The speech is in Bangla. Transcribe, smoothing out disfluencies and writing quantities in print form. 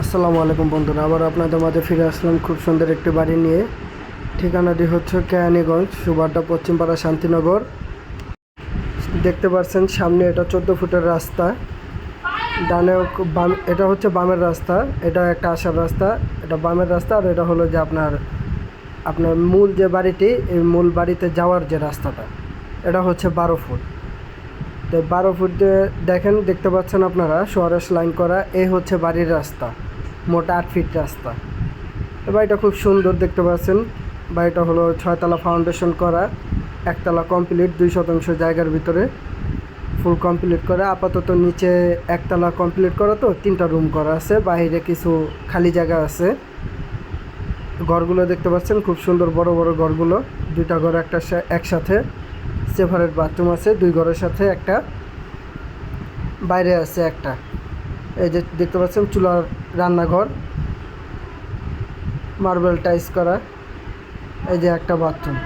আসসালামু আলাইকুম বন্ধুরা, আবার আপনাদের মাঝে ফিরে আসলাম খুব সুন্দর একটি বাড়ি নিয়ে। ঠিকানাটি হচ্ছে কেরানীগঞ্জ, সুবাড্ডা, পশ্চিমপাড়া, শান্তিনগর। দেখতে পাচ্ছেন সামনে এটা 14 ফুটের রাস্তা, ডানে বাম, এটা হচ্ছে বামের রাস্তা, এটা একটা আসার রাস্তা, এটা বামের রাস্তা। আর এটা হলো যে আপনার আপনার মূল যে বাড়িটি, এই মূল বাড়িতে যাওয়ার যে রাস্তাটা, এটা হচ্ছে 12 ফুট। তো 12 ফুট দিয়ে দেখতে পাচ্ছেন আপনারা সোয়ারেস লাইন করা, এই হচ্ছে বাড়ির রাস্তা, মোট 8 ফিট রাস্তা। বাড়িটা খুব সুন্দর দেখতে পাচ্ছেন। বাড়িটা হলো 6 তলা ফাউন্ডেশন করা, একতলা কমপ্লিট, 2% জায়গার ভিতরে ফুল কমপ্লিট করা। আপাতত নিচে একতলা কমপ্লিট করা, তো 3টা রুম করা আছে, বাইরে কিছু খালি জায়গা আছে। ঘরগুলো দেখতে পাচ্ছেন খুব সুন্দর, বড় বড় ঘরগুলো, 2টা ঘর একসাথে। সেপারেট বাথরুম আছে 2 ঘরের সাথে, একটা বাইরে আছে একটা। এই যে দেখতে পাচ্ছেন চুলার রান্নাঘর, মার্বেল টাইলস করা। এই যে একটা বাথরুম।